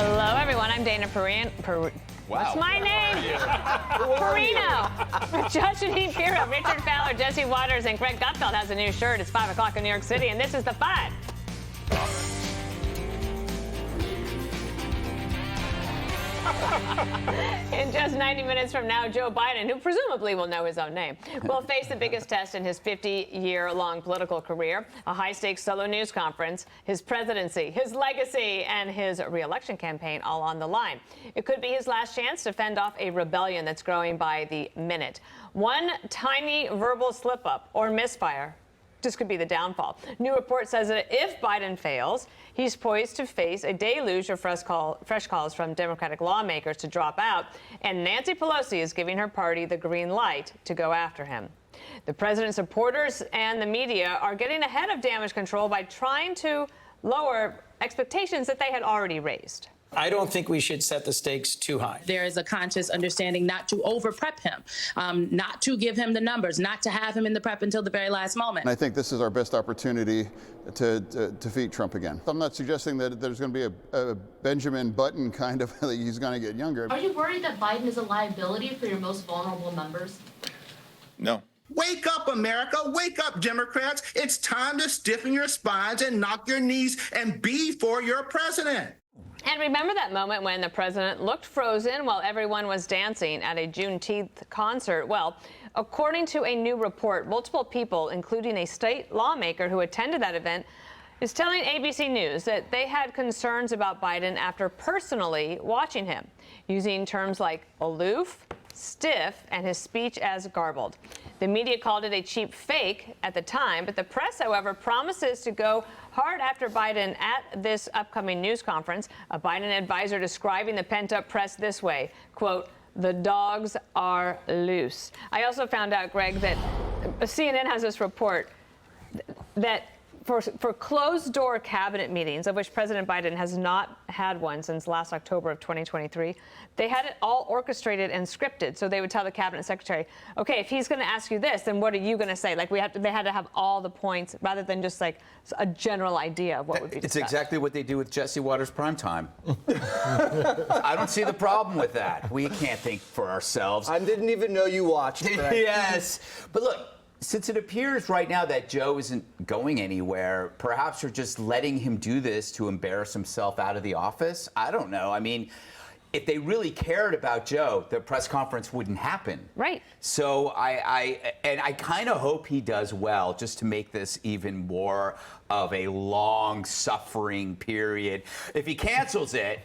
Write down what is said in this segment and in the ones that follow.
Hello, everyone. I'm Dana Perino. What's my name? Perino. Josh Janine Pirro, Richard Fowler, Jesse Waters, and Greg Gutfeld has a new shirt. It's 5 o'clock in New York City, and this is the 5. In just 90 minutes from now, Joe Biden, who presumably will know his own name, will face the biggest test in his 50-year-long political career, a high-stakes solo news conference, his presidency, his legacy, and his re-election campaign all on the line. It could be his last chance to fend off a rebellion that's growing by the minute. One tiny verbal slip-up or misfire just could be the downfall. New report says that if Biden fails, he's poised to face a deluge of fresh calls from Democratic lawmakers to drop out, and Nancy Pelosi is giving her party the green light to go after him. The president's supporters and the media are getting ahead of damage control by trying to lower expectations that they had already raised. I don't think we should set the stakes too high. There is a conscious understanding not to over-prep him, not to give him the numbers, not to have him in the prep until the very last moment. And I think this is our best opportunity to defeat Trump again. I'm not suggesting that there's going to be a Benjamin Button kind of, he's going to get younger. Are you worried that Biden is a liability for your most vulnerable members? No. Wake up, America. Wake up, Democrats. It's time to stiffen your spines and knock your knees and be for your president. And remember that moment when the president looked frozen while everyone was dancing at a Juneteenth concert? Well, according to a new report, multiple people, including a state lawmaker who attended that event, is telling ABC News that they had concerns about Biden after personally watching him, using terms like aloof, stiff, and his speech as garbled. The media called it a cheap fake at the time, but the press, however, promises to go hard after Biden at this upcoming news conference. A Biden advisor describing the pent-up press this way, quote, "The dogs are loose." I also found out, Greg, that CNN has this report that for closed-door cabinet meetings, of which President Biden has not had one since last October of 2023, they had it all orchestrated and scripted. So they would tell the cabinet secretary, okay, if he's going to ask you this, then what are you going to say? Like, they had to have all the points rather than just like a general idea of what would be discussed. It's exactly what they do with Jesse Waters primetime. I don't see the problem with that. We can't think for ourselves. I didn't even know you watched. Yes. But look, since it appears right now that Joe isn't going anywhere, perhaps you're just letting him do this to embarrass himself out of the office. I don't know. I mean, if they really cared about Joe, the press conference wouldn't happen. Right. So I kind of hope he does well, just to make this even more of a long suffering period. If he cancels it,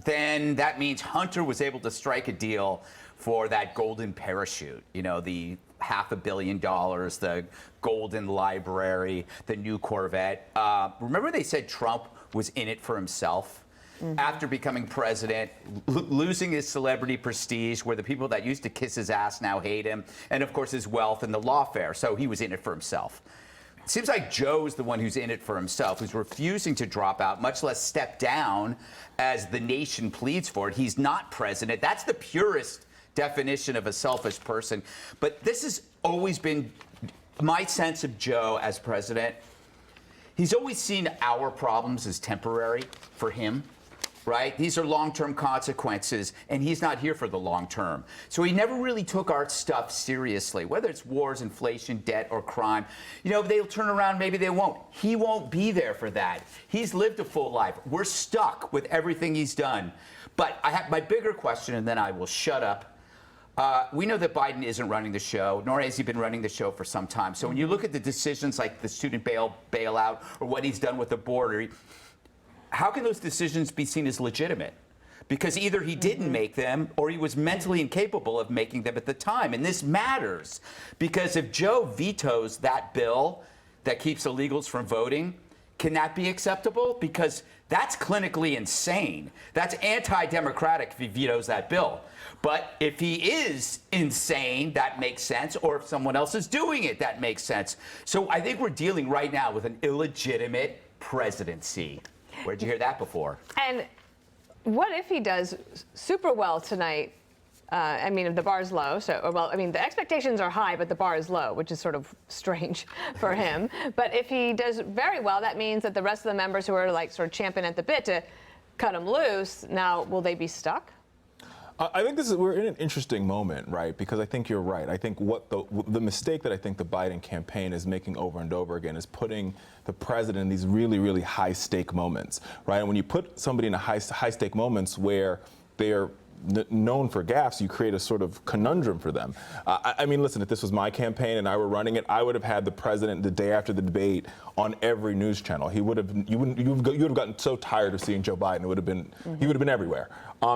then that means Hunter was able to strike a deal for that golden parachute, you know, the $500 million, the golden library, the new Corvette. Remember they said Trump was in it for himself? Mm-hmm. After becoming president, losing his celebrity prestige, where the people that used to kiss his ass now hate him, and of course his wealth and the lawfare. So he was in it for himself. It seems like Joe's the one who's in it for himself, who's refusing to drop out, much less step down as the nation pleads for it. He's not president. That's the purest definition of a selfish person. But this has always been my sense of Joe as president. He's always seen our problems as temporary for him, right? These are long-term consequences, and he's not here for the long term. So he never really took our stuff seriously, whether it's wars, inflation, debt, or crime. You know, they'll turn around, maybe they won't. He won't be there for that. He's lived a full life. We're stuck with everything he's done. But I have my bigger question, and then I will shut up. We know that Biden isn't running the show, nor has he been running the show for some time. So when you look at the decisions like the student bailout or what he's done with the border, how can those decisions be seen as legitimate? Because either he didn't make them or he was mentally incapable of making them at the time. And this matters because if Joe vetoes that bill that keeps illegals from voting, can that be acceptable? Because that's clinically insane. That's anti-democratic if he vetoes that bill. But if he is insane, that makes sense. Or if someone else is doing it, that makes sense. So I think we're dealing right now with an illegitimate presidency. Where'd you hear that before? And what if he does super well tonight? I mean, the bar's low, so, well, I mean, the expectations are high, but the bar is low, which is sort of strange for him. But if he does very well, that means that the rest of the members who are like sort of champing at the bit to cut them loose. Now, will they be stuck? I think we're in an interesting moment, right? Because I think you're right. I think what the mistake that I think the Biden campaign is making over and over again is putting the president in these really, really high stake moments, right? And when you put somebody in a high stake moments where they're known for gaffes, you create a sort of conundrum for them. I mean, listen, if this was my campaign and I were running it, I would have had the president the day after the debate on every news channel. You would have gotten so tired of seeing Joe Biden. It would have been, he would have been everywhere.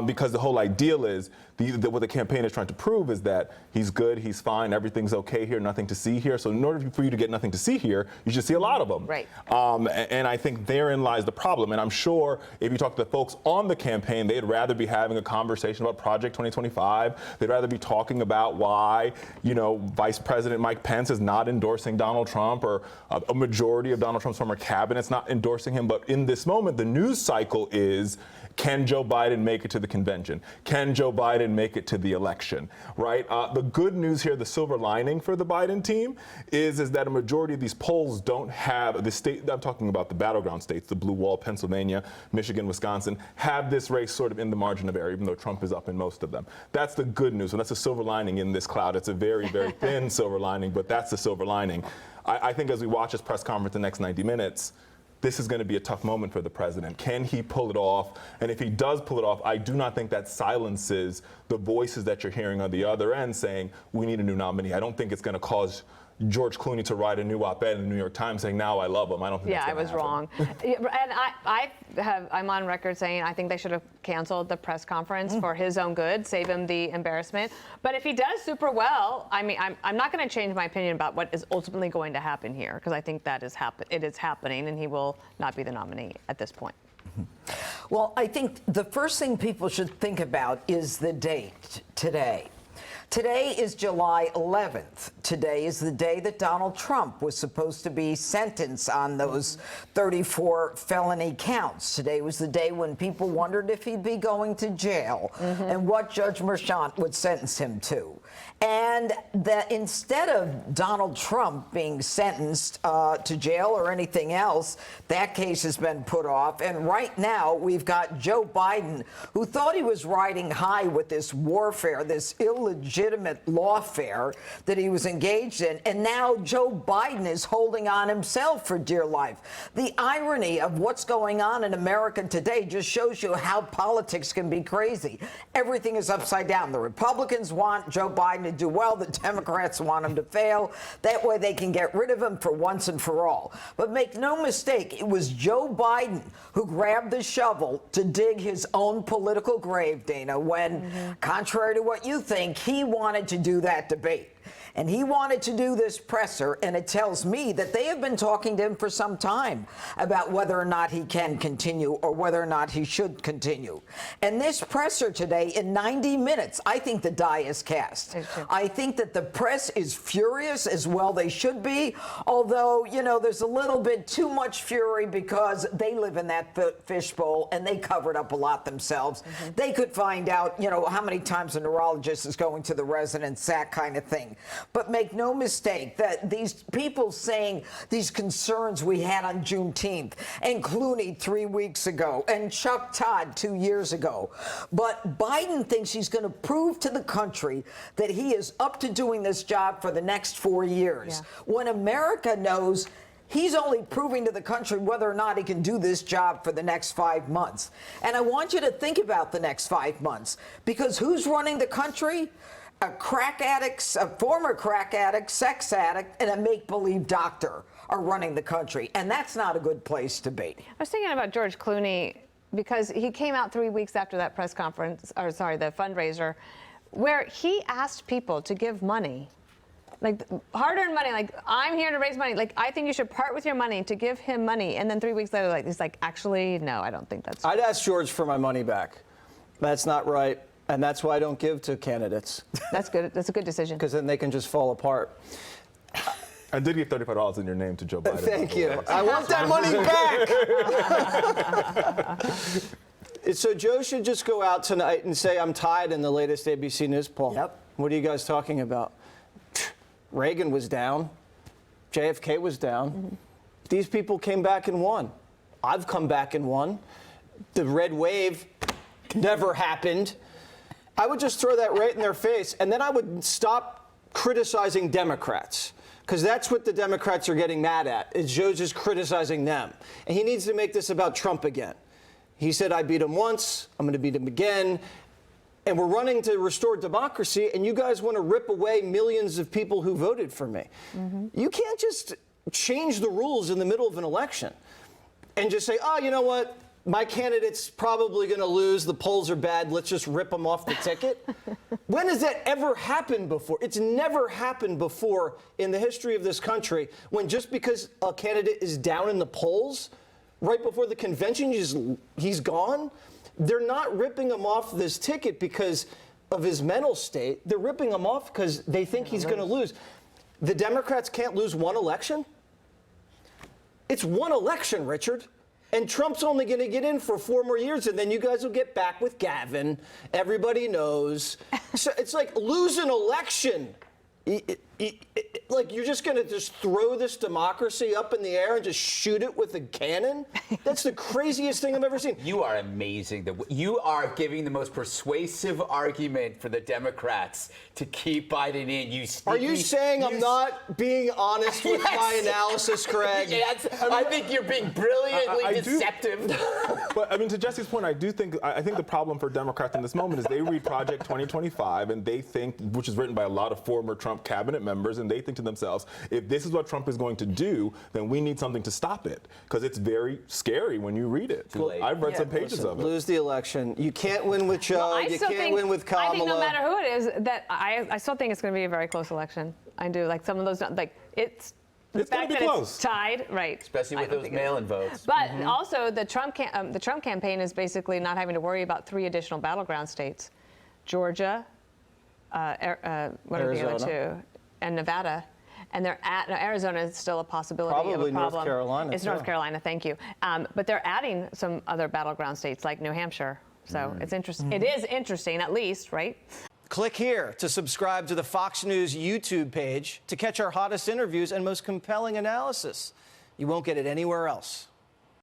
Because the whole ideal is, what the campaign is trying to prove is that he's good, he's fine, everything's okay here, nothing to see here. So in order for you to get nothing to see here, you should see a lot of them. Right. And I think therein lies the problem. And I'm sure if you talk to the folks on the campaign, they'd rather be having a conversation about Project 2025. They'd rather be talking about why, Vice President Mike Pence is not endorsing Donald Trump, or a majority of Donald Trump's former cabinet's not endorsing him. But in this moment, the news cycle is, can Joe Biden make it to the convention? Can Joe Biden make it to the election, right? The good news here, the silver lining for the Biden team is that a majority of these polls don't have the state, I'm talking about the battleground states, the blue wall, Pennsylvania, Michigan, Wisconsin, have this race sort of in the margin of error, even though Trump is up in most of them. That's the good news, and that's a silver lining in this cloud. It's a very, very thin silver lining, but that's the silver lining. I think as we watch this press conference the next 90 minutes, this is going to be a tough moment for the president. Can he pull it off? And if he does pull it off, I do not think that silences the voices that you're hearing on the other end saying, we need a new nominee. I don't think it's going to cause George Clooney to write a new op-ed in the New York Times saying, now I love him. I don't think that's I was happen. wrong. And I'm on record saying I think they should have canceled the press conference for his own good, save him the embarrassment. But if he does super well, I mean, I'm not going to change my opinion about what is ultimately going to happen here, because I think that it is happening, and he will not be the nominee at this point. Well, I think the first thing people should think about is the date today. Today is July 11th. Today is the day that Donald Trump was supposed to be sentenced on those 34 felony counts. Today was the day when people wondered if he'd be going to jail and what Judge Merchant would sentence him to. And that instead of Donald Trump being sentenced to jail or anything else, that case has been put off. And right now, we've got Joe Biden, who thought he was riding high with this warfare, this illegitimate lawfare that he was engaged in. And now Joe Biden is holding on himself for dear life. The irony of what's going on in America today just shows you how politics can be crazy. Everything is upside down. The Republicans want Joe Biden to do well. The Democrats want him to fail. That way they can get rid of him for once and for all. But make no mistake, it was Joe Biden who grabbed the shovel to dig his own political grave, Dana, when, contrary to what you think, he wanted to do that debate. And he wanted to do this presser, and it tells me that they have been talking to him for some time about whether or not he can continue or whether or not he should continue. And this presser today, in 90 minutes, I think the die is cast. I think that the press is furious, as well they should be, although, there's a little bit too much fury because they live in that fishbowl and they covered up a lot themselves. They could find out, how many times a neurologist is going to the residence, that kind of thing. But make no mistake that these people saying these concerns we had on Juneteenth, and Clooney 3 weeks ago, and Chuck Todd 2 years ago. But Biden thinks he's going to prove to the country that he is up to doing this job for the next 4 years. When America knows he's only proving to the country whether or not he can do this job for the next 5 months. And I want you to think about the next 5 months, because who's running the country? A crack addict, a former crack addict, sex addict, and a make-believe doctor are running the country. And that's not a good place to be. I was thinking about George Clooney, because he came out 3 weeks after that press conference, the fundraiser, where he asked people to give money. Like, hard-earned money, like, I'm here to raise money. Like, I think you should part with your money to give him money. And then 3 weeks later, he's like, actually, no, I don't think that's true. I'd ask George for my money back. That's not right. And that's why I don't give to candidates. That's good. That's a good decision. Because then they can just fall apart. I did give $35 in your name to Joe Biden. Thank you. I want that money back. So Joe should just go out tonight and say, I'm tied in the latest ABC News poll. Yep. What are you guys talking about? Reagan was down. JFK was down. These people came back and won. I've come back and won. the red wave never happened. I would just throw that right in their face, and then I would stop criticizing Democrats, because that's what the Democrats are getting mad at, is Joe's just criticizing them. And he needs to make this about Trump again. He said, I beat him once, I'm going to beat him again. And we're running to restore democracy, and you guys want to rip away millions of people who voted for me. You can't just change the rules in the middle of an election and just say, oh, you know what? My candidate's probably going to lose. The polls are bad. Let's just rip them off the ticket. When has that ever happened before? It's never happened before in the history of this country, when just because a candidate is down in the polls, right before the convention, he's gone. They're not ripping him off this ticket because of his mental state. They're ripping him off because they think he's going to lose. The Democrats can't lose one election? It's one election, Richard. And Trump's only going to get in for 4 more years, and then you guys will get back with Gavin. Everybody knows. So it's like lose an election. Like you're just going to just throw this democracy up in the air and just shoot it with a cannon? That's the craziest thing I've ever seen. You are amazing. You are giving the most persuasive argument for the Democrats to keep Biden in. Are you saying I'm not being honest with my analysis, Craig? Yes, I think you're being brilliantly deceptive. But I mean, to Jesse's point, I think the problem for Democrats in this moment is they read Project 2025 and they think, which is written by a lot of former Trump cabinet members, and they think to themselves, if this is what Trump is going to do, then we need something to stop it, because it's very scary when you read it. I've read some pages of it. Lose the election. You can't win with Joe. You can't win with Kamala. I think no matter who it is, that I still think it's going to be a very close election. I do. Like some of those, like it's the fact that it's tied, right? Especially with those mail-in votes. But also the Trump campaign is basically not having to worry about 3 additional battleground states: Georgia, what are the other 2, and Nevada. And Arizona is still a possibility of a problem. North Carolina. It's North Carolina, thank you. But they're adding some other battleground states like New Hampshire. So it's interesting. It is interesting, at least, right? Click here to subscribe to the Fox News YouTube page to catch our hottest interviews and most compelling analysis. You won't get it anywhere else.